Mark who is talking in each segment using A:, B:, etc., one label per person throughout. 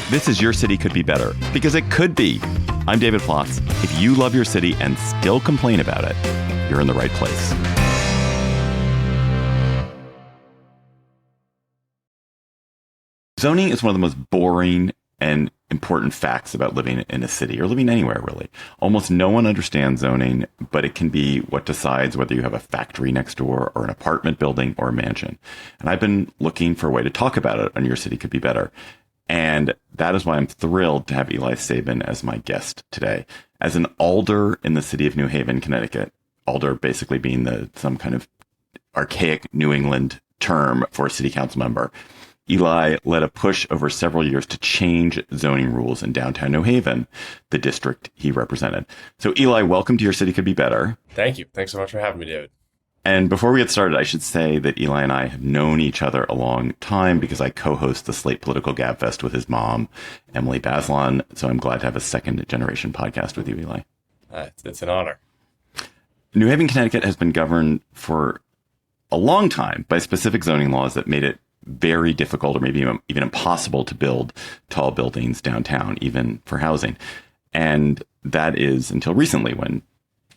A: This is Your City Could Be Better, because it could be. I'm David Plotz. If you love your city and still complain about it, you're in the right place. Zoning is one of the most boring and important facts about living in a city or living anywhere, really. Almost no one understands zoning, but it can be what decides whether you have a factory next door or an apartment building or a mansion. And I've been looking for a way to talk about it on Your City Could Be Better. And that is why I'm thrilled to have Eli Sabin as my guest today. As an alder in the city of New Haven, Connecticut, alder basically being some kind of archaic New England term for a city council member, Eli led a push over several years to change zoning rules in downtown New Haven, the district he represented. So Eli, welcome to Your City Could Be Better.
B: Thank you. Thanks so much for having me, David.
A: And before we get started, I should say that Eli and I have known each other a long time because I co-host the Slate Political Gabfest with his mom, Emily Bazelon. So I'm glad to have a second generation podcast with you, Eli.
B: It's an honor.
A: New Haven, Connecticut has been governed for a long time by specific zoning laws that made it very difficult or maybe even impossible to build tall buildings downtown, even for housing. And that is until recently when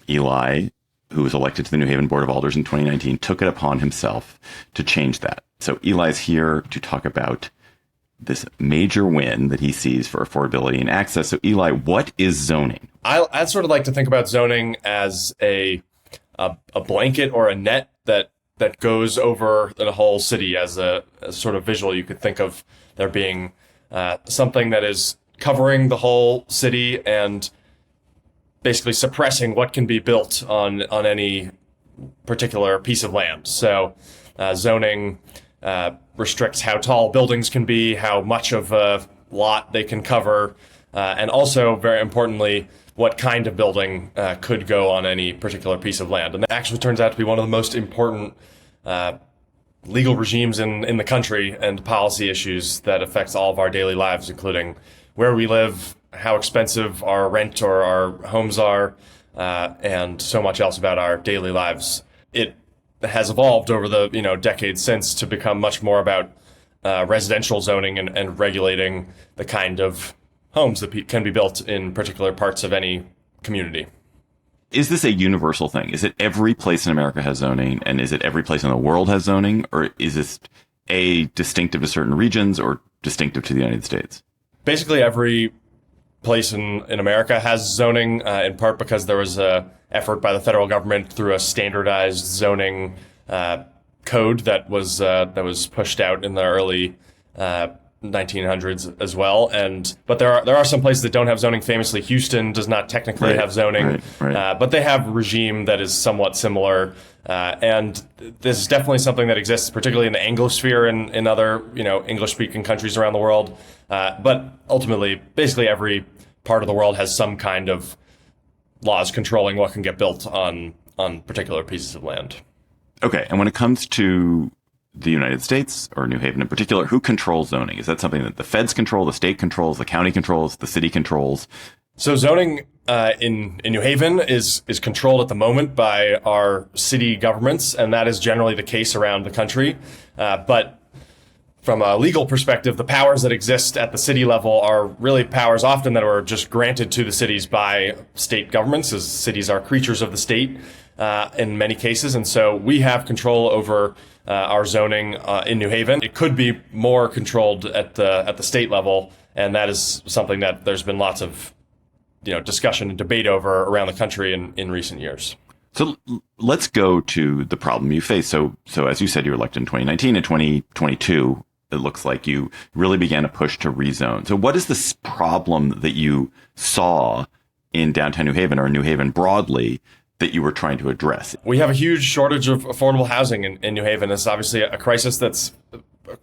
A: Eli, who was elected to the New Haven Board of Alders in 2019, took it upon himself to change that. So Eli's here to talk about this major win that he sees for affordability and access. So Eli, what is zoning?
B: I'd sort of like to think about zoning as a blanket or a net that goes over the whole city. As a sort of visual, you could think of there being something that is covering the whole city and basically suppressing what can be built on any particular piece of land. So zoning restricts how tall buildings can be, how much of a lot they can cover, and also, very importantly, what kind of building could go on any particular piece of land. And that actually turns out to be one of the most important legal regimes in the country and policy issues that affects all of our daily lives, including where we live, how expensive our rent or our homes are, and so much else about our daily lives. It has evolved over the decades since to become much more about residential zoning and regulating the kind of homes that can be built in particular parts of any community.
A: Is this a universal thing? Is it every place in America has zoning, and is it every place in the world has zoning, or is this distinctive to certain regions or distinctive to the United States?
B: Basically, every place in America has zoning, in part because there was a effort by the federal government through a standardized zoning code that was pushed out in the early 1900s as well. But there are some places that don't have zoning. Famously, Houston does not technically have zoning, but they have a regime that is somewhat similar. And this is definitely something that exists, particularly in the Anglosphere and in other English-speaking countries around the world. But ultimately, basically every part of the world has some kind of laws controlling what can get built on particular pieces of land.
A: Okay, and when it comes to the United States, or New Haven in particular, who controls zoning? Is that something that the feds control, the state controls, the county controls, the city controls?
B: So zoning in New Haven is controlled at the moment by our city governments, and that is generally the case around the country. But from a legal perspective, the powers that exist at the city level are really powers often that are just granted to the cities by state governments, as cities are creatures of the state in many cases. And so we have control over our zoning in New Haven. It could be more controlled at the state level, and that is something that there's been lots of discussion and debate over around the country in recent years.
A: So let's go to the problem you face. So as you said, you were elected in 2019. In 2022, it looks like you really began a push to rezone. So what is this problem that you saw in downtown New Haven, or New Haven broadly, that you were trying to address?
B: We have a huge shortage of affordable housing in New Haven. It's obviously a crisis that's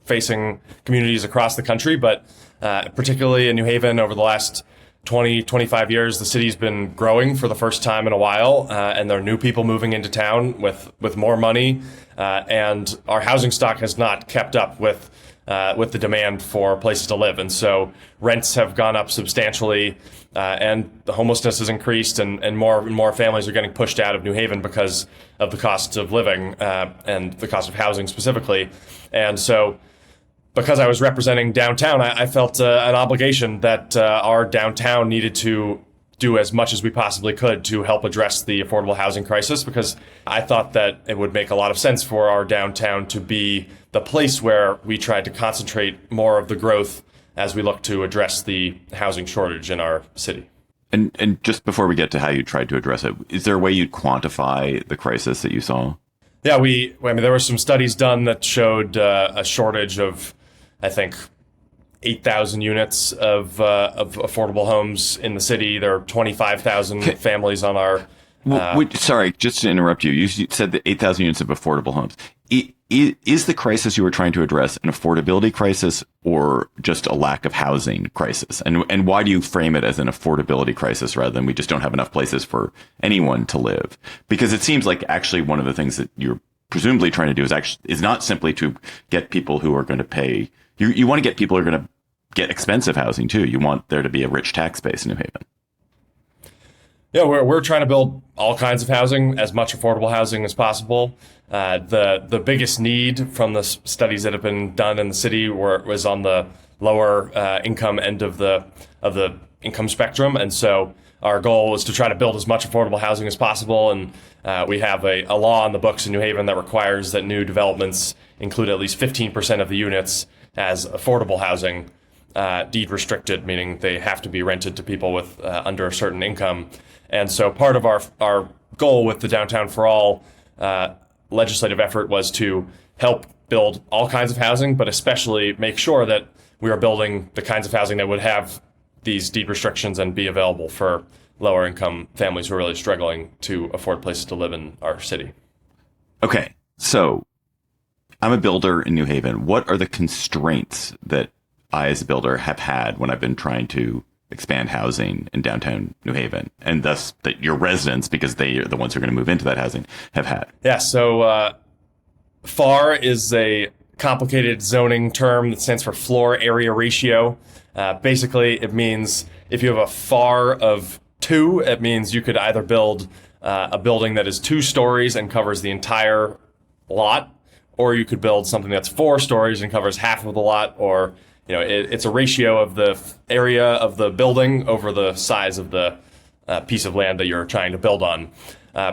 B: facing communities across the country, but particularly in New Haven over the last 20, 25 years, the city's been growing for the first time in a while, and there are new people moving into town with more money, and our housing stock has not kept up with the demand for places to live. And so rents have gone up substantially, and the homelessness has increased, and more families are getting pushed out of New Haven because of the cost of living and the cost of housing specifically. And so because I was representing downtown, I felt an obligation that our downtown needed to do as much as we possibly could to help address the affordable housing crisis, because I thought that it would make a lot of sense for our downtown to be the place where we tried to concentrate more of the growth as we look to address the housing shortage in our city.
A: And just before we get to how you tried to address it, is there a way you'd quantify the crisis that you saw?
B: Yeah, there were some studies done that showed a shortage of, I think, 8,000 units of affordable homes in the city. There are 25,000 families on our...
A: sorry, just to interrupt you. You said that 8,000 units of affordable homes. Is the crisis you were trying to address an affordability crisis or just a lack of housing crisis? And why do you frame it as an affordability crisis rather than we just don't have enough places for anyone to live? Because it seems like actually one of the things that you're presumably trying to do is not simply to get people who are going to pay. You want to get people who are going to get expensive housing too. You want there to be a rich tax base in New Haven.
B: Yeah, we're trying to build all kinds of housing, as much affordable housing as possible. The biggest need from the studies that have been done in the city was on the lower income end of the income spectrum, and so our goal was to try to build as much affordable housing as possible. And we have a law on the books in New Haven that requires that new developments include at least 15% of the units as affordable housing, deed restricted, meaning they have to be rented to people with under a certain income. And so part of our goal with the Downtown for All legislative effort was to help build all kinds of housing, but especially make sure that we are building the kinds of housing that would have these deed restrictions and be available for lower income families who are really struggling to afford places to live in our city.
A: Okay, so I'm a builder in New Haven. What are the constraints that I, as a builder, have had when I've been trying to expand housing in downtown New Haven, and thus that your residents, because they are the ones who are going to move into that housing, have had?
B: Yeah, so FAR is a complicated zoning term that stands for floor area ratio. Basically, it means if you have a FAR of 2, it means you could either build a building that is 2 stories and covers the entire lot, or you could build something that's 4 stories and covers half of the lot, or it's a ratio of the area of the building over the size of the piece of land that you're trying to build on.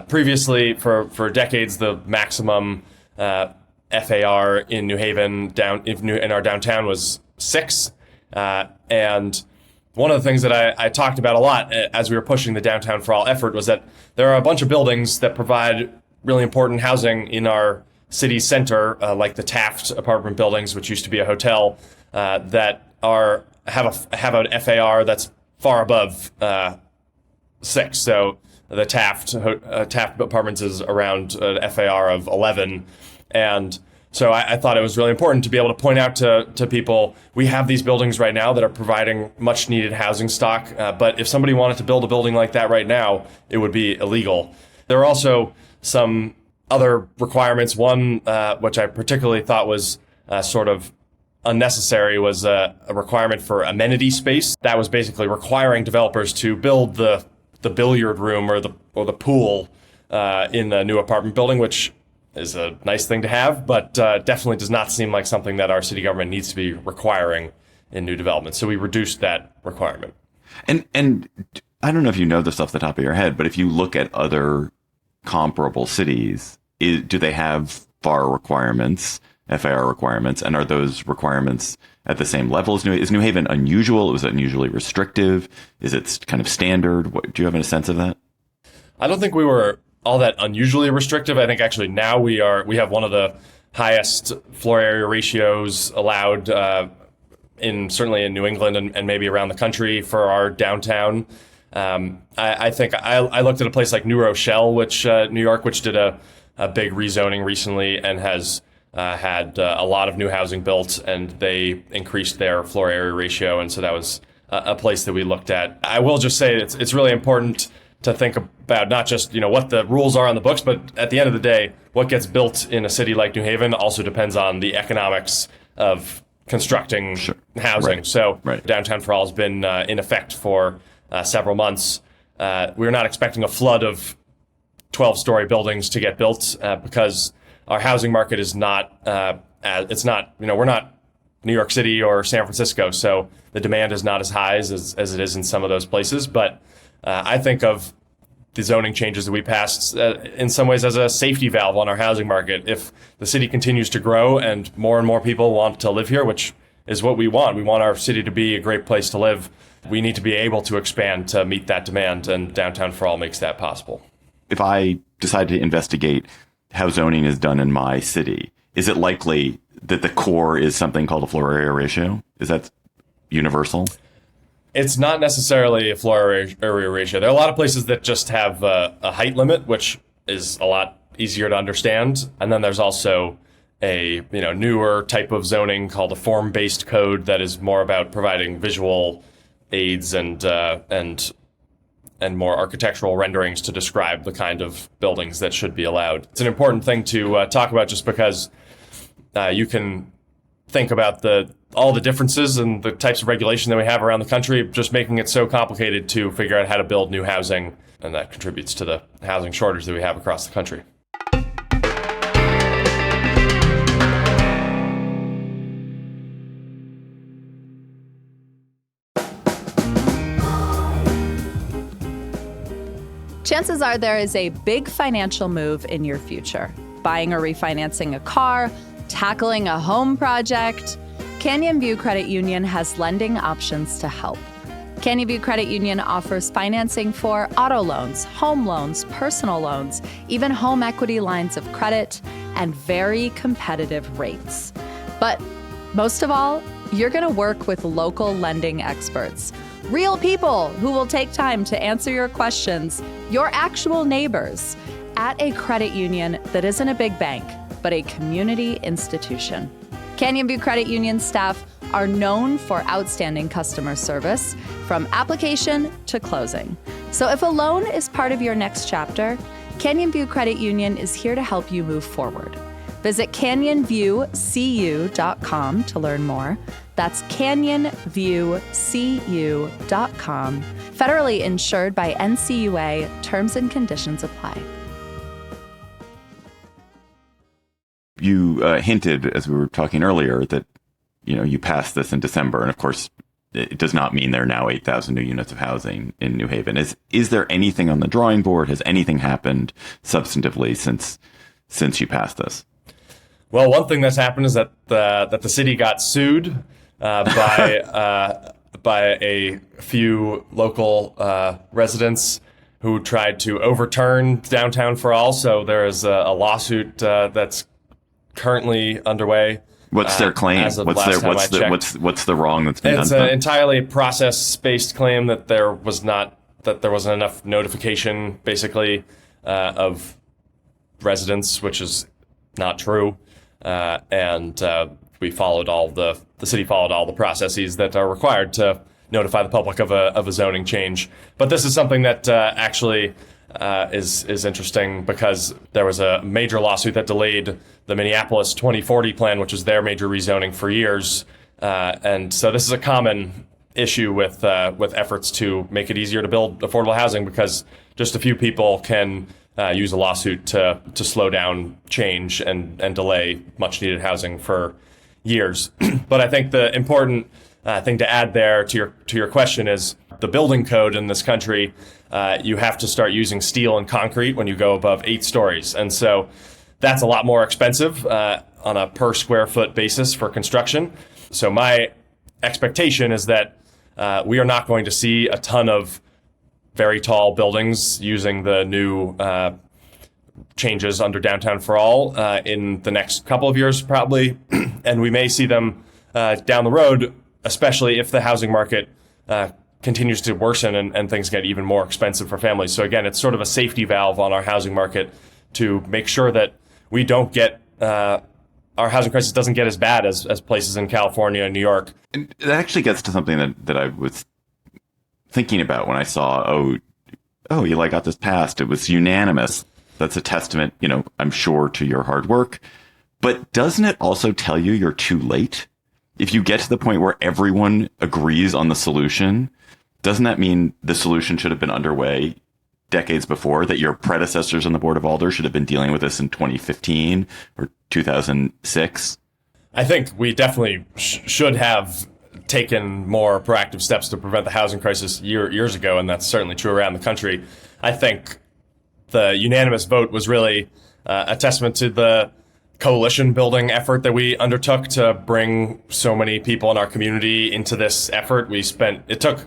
B: Previously, for decades, the maximum FAR in New Haven in our downtown was 6. And one of the things that I talked about a lot as we were pushing the Downtown for All effort was that there are a bunch of buildings that provide really important housing in our city center, like the Taft apartment buildings, which used to be a hotel, that have an FAR that's far above 6. So the Taft Apartments is around an FAR of 11, and so I thought it was really important to be able to point out to people, we have these buildings right now that are providing much needed housing stock, but if somebody wanted to build a building like that right now, it would be illegal. There are also some other requirements. One, which I particularly thought was sort of unnecessary, was a requirement for amenity space. That was basically requiring developers to build the billiard room or the pool in a new apartment building, which is a nice thing to have, but definitely does not seem like something that our city government needs to be requiring in new development. So we reduced that requirement. And
A: I don't know if you know this off the top of your head, but if you look at other comparable cities, do they have FAR requirements, FAR requirements, and are those requirements at the same level as Is New Haven unusual? Was it unusually restrictive? Is it kind of standard? Do you have a sense of that?
B: I don't think we were all that unusually restrictive. I think actually now we have one of the highest floor area ratios allowed certainly in New England and maybe around the country for our downtown. I think I looked at a place like New Rochelle, New York, which did a big rezoning recently and has had a lot of new housing built, and they increased their floor area ratio, and so that was a place that we looked at. I will just say it's really important to think about not just what the rules are on the books, but at the end of the day, what gets built in a city like New Haven also depends on the economics of constructing housing.
A: Right.
B: So
A: Right.
B: Downtown for All has been in effect for several months. We're not expecting a flood of 12-story buildings to get built because our housing market is not. We're not New York City or San Francisco. So the demand is not as high as it is in some of those places. But I think of the zoning changes that we passed in some ways as a safety valve on our housing market. If the city continues to grow and more people want to live here, which is what we want our city to be a great place to live, we need to be able to expand to meet that demand, and Downtown for All makes that possible.
A: If I decide to investigate how zoning is done in my city, is it likely that the core is something called a floor area ratio? Is that universal?
B: It's not necessarily a floor area ratio. There are a lot of places that just have a height limit, which is a lot easier to understand. And then there's also a newer type of zoning called a form-based code that is more about providing visual aids and more architectural renderings to describe the kind of buildings that should be allowed. It's an important thing to talk about, just because you can think about all the differences and the types of regulation that we have around the country, just making it so complicated to figure out how to build new housing, and that contributes to the housing shortage that we have across the country.
C: Chances are there is a big financial move in your future. Buying or refinancing a car, tackling a home project. Canyon View Credit Union has lending options to help. Canyon View Credit Union offers financing for auto loans, home loans, personal loans, even home equity lines of credit, and very competitive rates. But most of all, you're going to work with local lending experts. Real people who will take time to answer your questions, your actual neighbors, at a credit union that isn't a big bank, but a community institution. Canyon View Credit Union staff are known for outstanding customer service from application to closing. So if a loan is part of your next chapter, Canyon View Credit Union is here to help you move forward. Visit canyonviewcu.com to learn more. That's canyonviewcu.com. Federally insured by NCUA. Terms and conditions apply.
A: You hinted, as we were talking earlier, that you passed this in December, and of course, it does not mean there are now 8,000 new units of housing in New Haven. Is there anything on the drawing board? Has anything happened substantively since you passed this?
B: Well, one thing that's happened is that the city got sued by a few local residents who tried to overturn Downtown for All. So there is a lawsuit that's currently underway.
A: What's their claim? What's the wrong that's been done?
B: It's an entirely process-based claim that there wasn't enough notification, basically, of residents, which is not true. And we followed the city followed all the processes that are required to notify the public of a zoning change. But this is something that actually is interesting, because there was a major lawsuit that delayed the Minneapolis 2040 plan, which was their major rezoning, for years. And so this is a common issue with efforts to make it easier to build affordable housing, because just a few people can use a lawsuit to slow down change and delay much needed housing for years. But I think the important thing to add there to your question is the building code in this country. You have to start using steel and concrete when you go above 8 stories. And so that's a lot more expensive on a per square foot basis for construction. So my expectation is that we are not going to see a ton of very tall buildings using the new changes under Downtown for All in the next couple of years, probably. And we may see them down the road, especially if the housing market continues to worsen and things get even more expensive for families. So again, it's sort of a safety valve on our housing market to make sure that we don't get our housing crisis doesn't get as bad as places in California and New York.
A: And that actually gets to something that I was thinking about when I saw, Eli got this passed. It was unanimous. That's a testament, I'm sure, to your hard work. But doesn't it also tell you you're too late? If you get to the point where everyone agrees on the solution, doesn't that mean the solution should have been underway decades before, that your predecessors on the Board of Alders should have been dealing with this in 2015 or 2006?
B: I think we definitely should have taken more proactive steps to prevent the housing crisis years ago, and that's certainly true around the country. I think the unanimous vote was really a testament to the coalition building effort that we undertook to bring so many people in our community into this effort. It took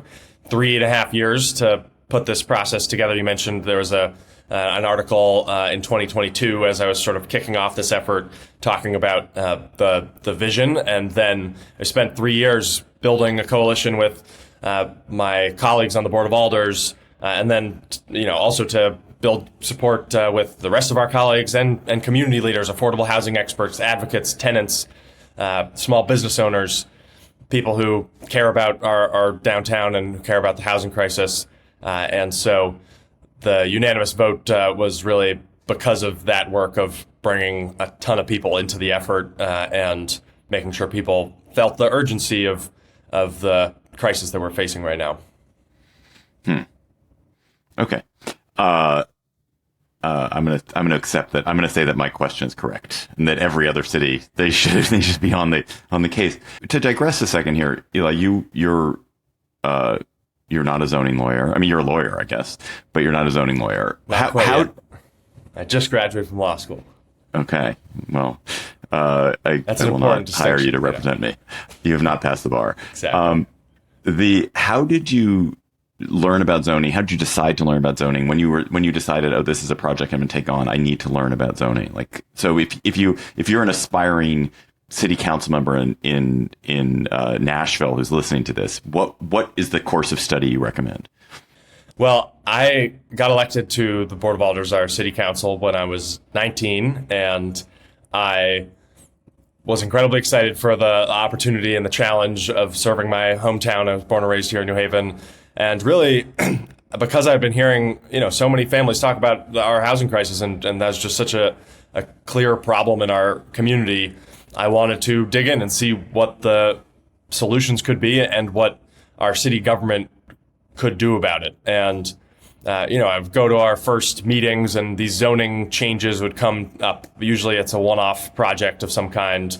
B: 3.5 years to put this process together. You mentioned there was an article in 2022 as I was sort of kicking off this effort, talking about the vision, and then I spent 3 years building a coalition with my colleagues on the board of alders, and then also to build support with the rest of our colleagues and community leaders, affordable housing experts, advocates, tenants, small business owners, people who care about our downtown and who care about the housing crisis, and so the unanimous vote was really because of that work of bringing a ton of people into the effort and making sure people felt the urgency of the crisis that we're facing right now.
A: Okay. I'm gonna accept that. I'm gonna say that my question is correct, and that every other city they should be on the case. To digress a second here, Eli, you're not a zoning lawyer. I mean, you're a lawyer, I guess, but you're not a zoning lawyer.
B: Not quite yet. I just graduated from law school.
A: Okay. Well, I will not hire you to represent me. You have not passed the bar.
B: Exactly.
A: How did you learn about zoning? How did you decide to learn about zoning when you decided, oh, this is a project I'm going to take on? I need to learn about zoning. Like, so if you're an aspiring city council member in Nashville who's listening to this, what is the course of study you recommend?
B: Well, I got elected to the Board of Alders, our city council, when I was 19, and I was incredibly excited for the opportunity and the challenge of serving my hometown. I was born and raised here in New Haven, and really, because I've been hearing so many families talk about our housing crisis, and that's just such a clear problem in our community, I wanted to dig in and see what the solutions could be and what our city government could do about it. And, I would go to our first meetings and these zoning changes would come up. Usually it's a one-off project of some kind,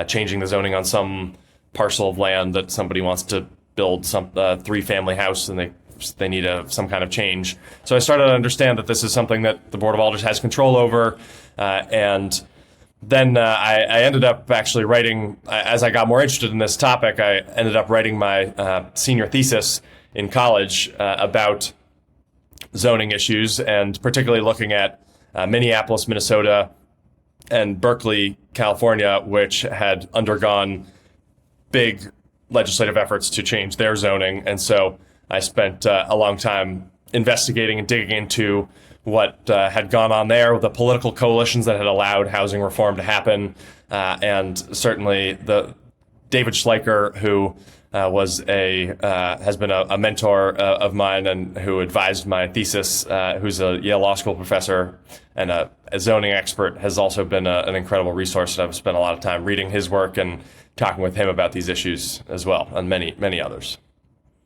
B: changing the zoning on some parcel of land that somebody wants to build some 3-family house and they need some kind of change. So I started to understand that this is something that the Board of Alders has control over. And then I ended up actually writing, as I got more interested in this topic, I ended up writing my senior thesis in college about zoning issues, and particularly looking at Minneapolis, Minnesota, and Berkeley, California, which had undergone big legislative efforts to change their zoning. And so I spent a long time investigating and digging into what had gone on there, the political coalitions that had allowed housing reform to happen, and certainly the David Schleicher, who has been a mentor of mine and who advised my thesis, who's a Yale Law School professor and a zoning expert, has also been an incredible resource. And I've spent a lot of time reading his work and talking with him about these issues as well, and many, many others.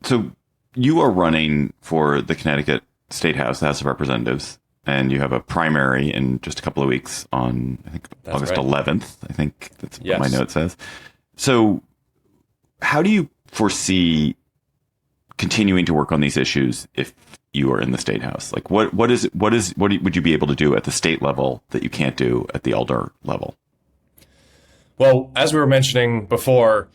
A: So you are running for the Connecticut State House, the House of Representatives, and you have a primary in just a couple of weeks on, I think, that's August 11th. I think that's what my note says. So how do you foresee continuing to work on these issues if you are in the State House? Like, what would you be able to do at the state level that you can't do at the alder level?
B: Well, as we were mentioning before,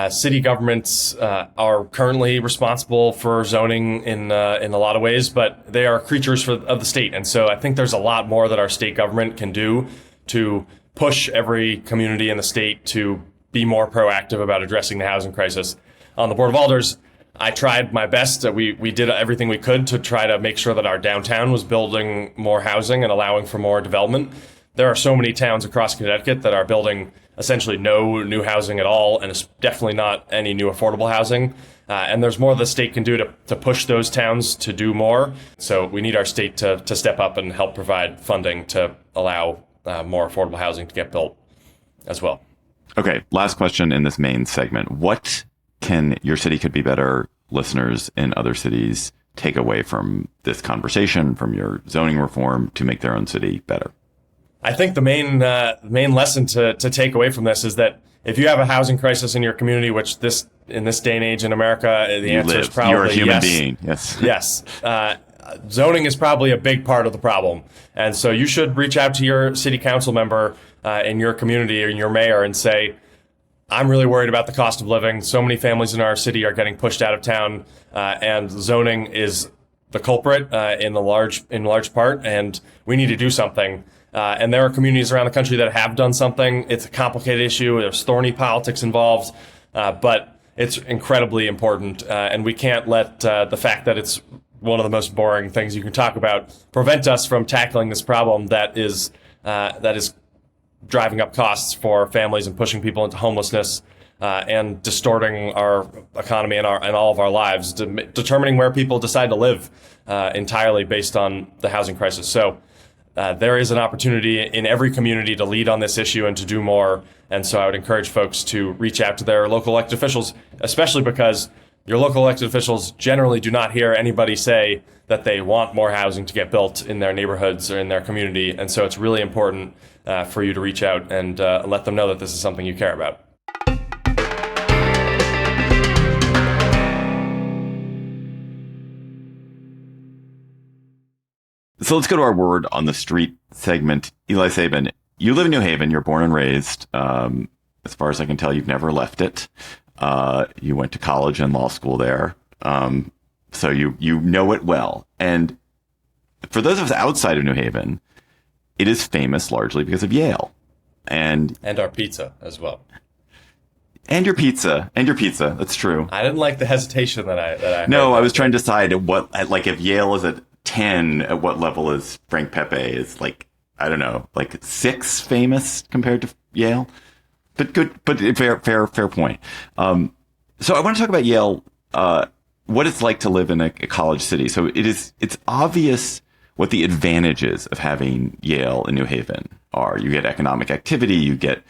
B: city governments are currently responsible for zoning in a lot of ways, but they are creatures of the state. And so I think there's a lot more that our state government can do to push every community in the state to be more proactive about addressing the housing crisis. On the Board of Alders, I tried my best. We did everything we could to try to make sure that our downtown was building more housing and allowing for more development. There are so many towns across Connecticut that are building essentially no new housing at all, and it's definitely not any new affordable housing. And there's more the state can do to push those towns to do more. So we need our state to step up and help provide funding to allow more affordable housing to get built as well.
A: Okay, last question in this main segment. What can Your City Could Be Better listeners in other cities take away from this conversation, from your zoning reform, to make their own city better?
B: I think the main lesson to take away from this is that if you have a housing crisis in your community, which in this day and age in America, the answer is probably
A: you're a human
B: yes.
A: being. Yes.
B: Yes. Zoning is probably a big part of the problem. And so you should reach out to your city council member in your community or your mayor and say, I'm really worried about the cost of living. So many families in our city are getting pushed out of town, and zoning is the culprit in large part, and we need to do something. And there are communities around the country that have done something. It's a complicated issue. There's thorny politics involved, but it's incredibly important. And we can't let the fact that it's one of the most boring things you can talk about prevent us from tackling this problem that is driving up costs for families and pushing people into homelessness and distorting our economy and all of our lives, determining where people decide to live entirely based on the housing crisis. So there is an opportunity in every community to lead on this issue and to do more. And so I would encourage folks to reach out to their local elected officials, especially because your local elected officials generally do not hear anybody say that they want more housing to get built in their neighborhoods or in their community. And so it's really important for you to reach out and let them know that this is something you care about.
A: So let's go to our word on the street segment. Eli Sabin, you live in New Haven. You're born and raised. As far as I can tell, you've never left it. You went to college and law school there. So you know it well. And for those of us outside of New Haven, it is famous largely because of Yale. And
B: our pizza as well.
A: And your pizza. That's true.
B: I didn't like the hesitation that I
A: No, I was trying to decide if Yale is at 10, at what level is Frank Pepe? Is I don't know, 6 famous compared to Yale? But good, but fair point. So I want to talk about Yale, what it's like to live in a college city. So it's obvious what the advantages of having Yale in New Haven are. You get economic activity, you get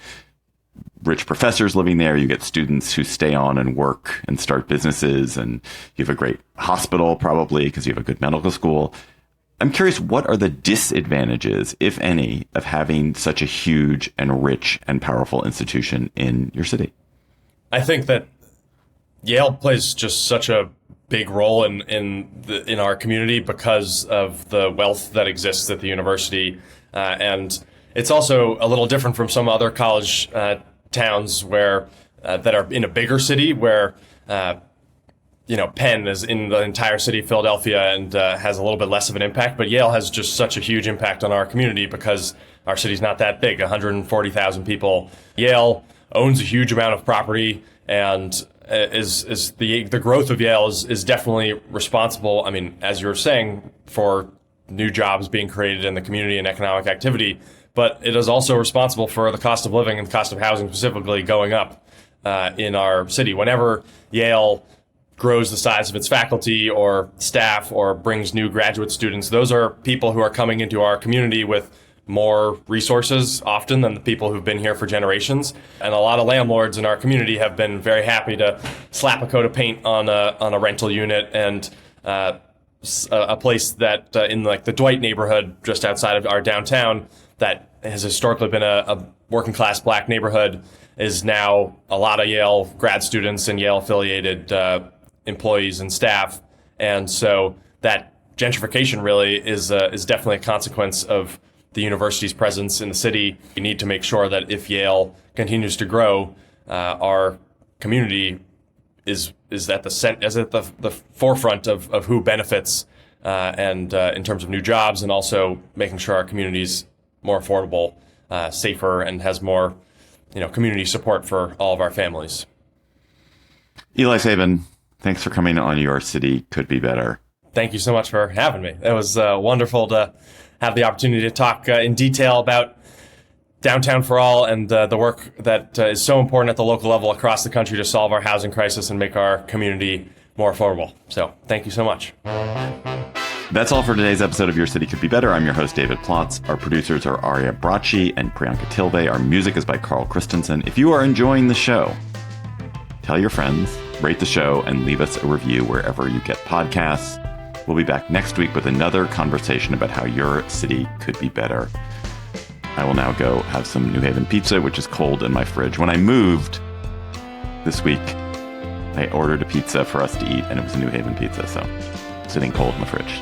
A: rich professors living there, you get students who stay on and work and start businesses, and you have a great hospital probably because you have a good medical school. I'm curious, what are the disadvantages, if any, of having such a huge and rich and powerful institution in your city?
B: I think that Yale plays just such a big role in our community because of the wealth that exists at the university, and it's also a little different from some other college towns where that are in a bigger city where Penn is in the entire city of Philadelphia and has a little bit less of an impact, but Yale has just such a huge impact on our community because our city's not that big, 140,000 people. Yale owns a huge amount of property, and is the growth of Yale is definitely responsible. I mean, as you were saying, for new jobs being created in the community and economic activity, but it is also responsible for the cost of living and the cost of housing specifically going up in our city. Whenever Yale grows the size of its faculty or staff or brings new graduate students, those are people who are coming into our community with more resources often than the people who've been here for generations. And a lot of landlords in our community have been very happy to slap a coat of paint on a rental unit, and a place that in the Dwight neighborhood just outside of our downtown that has historically been a working class black neighborhood is now a lot of Yale grad students and Yale affiliated employees and staff. And so that gentrification really is definitely a consequence of the university's presence in the city. We need to make sure that if Yale continues to grow, our community is at the forefront of who benefits, and in terms of new jobs, and also making sure our community's more affordable, safer, and has more community support for all of our families.
A: Eli Sabin, thanks for coming on Your City Could Be Better.
B: Thank you so much for having me. It was wonderful to have the opportunity to talk in detail about Downtown for All and the work that is so important at the local level across the country to solve our housing crisis and make our community more affordable. So thank you so much.
A: That's all for today's episode of Your City Could Be Better. I'm your host, David Plotz. Our producers are Aria Bracci and Priyanka Tilve. Our music is by Carl Christensen. If you are enjoying the show, tell your friends, rate the show, and leave us a review wherever you get podcasts. We'll be back next week with another conversation about how your city could be better. I will now go have some New Haven pizza, which is cold in my fridge. When I moved this week, I ordered a pizza for us to eat, and it was a New Haven pizza, so sitting cold in the fridge.